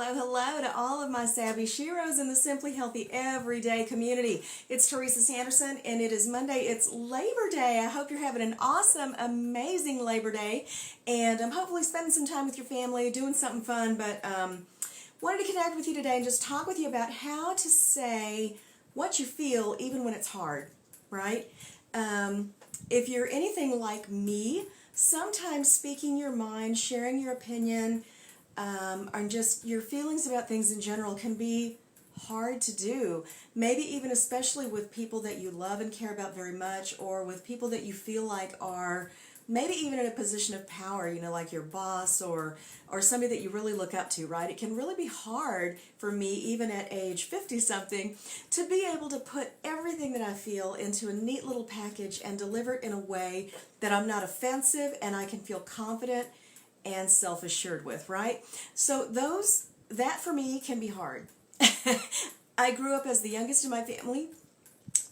hello, hello to all of my savvy sheroes in the Simply Healthy Everyday community. It's Teresa Sanderson, and it is Monday. It's Labor Day. I hope you're having an awesome, amazing Labor Day, and I'm hopefully spending some time with your family, doing something fun, but wanted to connect with you today and just talk with you about how to say what you feel even when it's hard, right? If you're anything like me, sometimes speaking your mind, sharing your opinion, and just your feelings about things in general can be hard to do. Maybe even especially with people that you love and care about very much, or with people that you feel like are maybe even in a position of power, you know, like your boss or somebody that you really look up to, right? It can really be hard for me, even at age 50-something, to be able to put everything that I feel into a neat little package and deliver it in a way that I'm not offensive and I can feel confident and self-assured with, right? So that for me can be hard. I grew up as the youngest in my family,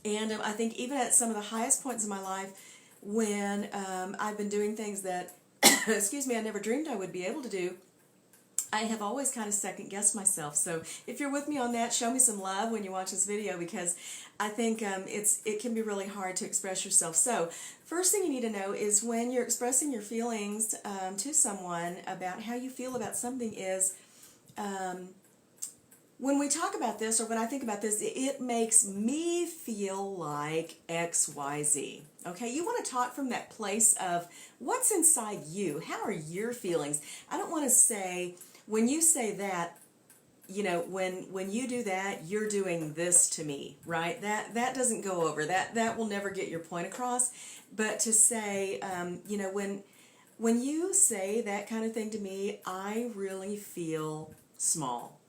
and I think even at some of the highest points in my life, when I've been doing things that, excuse me, I never dreamed I would be able to do, I have always kind of second-guessed myself. So if you're with me on that, show me some love when you watch this video, because I think it can be really hard to express yourself. So first thing you need to know is when you're expressing your feelings to someone about how you feel about something is, when we talk about this, or when I think about this, it makes me feel like XYZ. Okay, you want to talk from that place of what's inside you. How are your feelings? I don't want to say, when you say that, you know, when you do that, you're doing this to me, right? That doesn't go over. That will never get your point across. But to say, you know, when you say that kind of thing to me, I really feel small.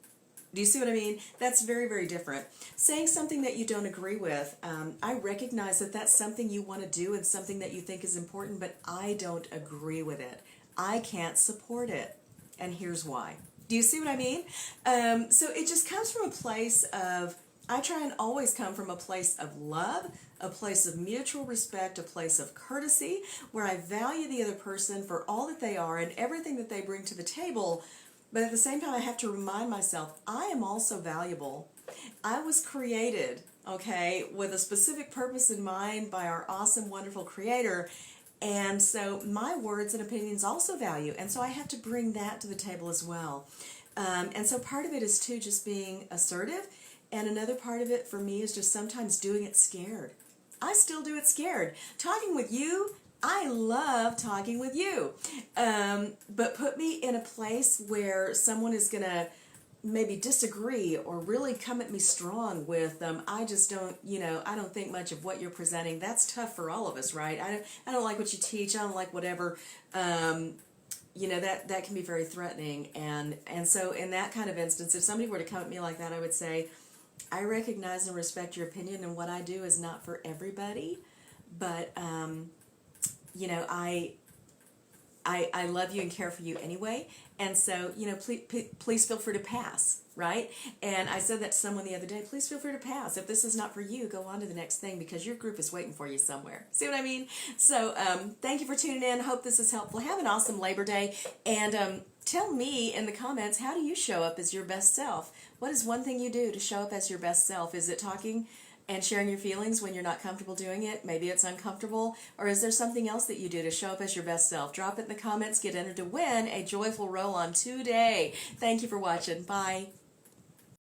Do you see what I mean? That's very, very different. Saying something that you don't agree with, I recognize that that's something you want to do and something that you think is important, but I don't agree with it. I can't support it, and here's why. Do you see what I mean? So it just comes from a place of, I try and always come from a place of love, a place of mutual respect, a place of courtesy, where I value the other person for all that they are and everything that they bring to the table. But at the same time, I have to remind myself, I am also valuable. I was created, okay, with a specific purpose in mind by our awesome, wonderful Creator. And so my words and opinions also value. And so I have to bring that to the table as well. And so part of it is, too, just being assertive. And another part of it for me is just sometimes doing it scared. I still do it scared. Talking with you, I love talking with you, but put me in a place where someone is going to maybe disagree or really come at me strong with, I just don't, you know, I don't think much of what you're presenting. That's tough for all of us, right? I don't like what you teach. I don't like whatever. You know, that can be very threatening. And so in that kind of instance, if somebody were to come at me like that, I would say, I recognize and respect your opinion, and what I do is not for everybody, but you know, I love you and care for you anyway, and so, you know, please feel free to pass, right? And I said that to someone the other day, please feel free to pass. If this is not for you, go on to the next thing, because your group is waiting for you somewhere. See what I mean? So thank you for tuning in. Hope this is helpful. Have an awesome Labor Day, and tell me in the comments, how do you show up as your best self? What is one thing you do to show up as your best self? Is it talking and sharing your feelings when you're not comfortable doing it? Maybe it's uncomfortable. Or is there something else that you do to show up as your best self? Drop it in the comments. Get entered to win a joyful roll-on today. Thank you for watching. Bye.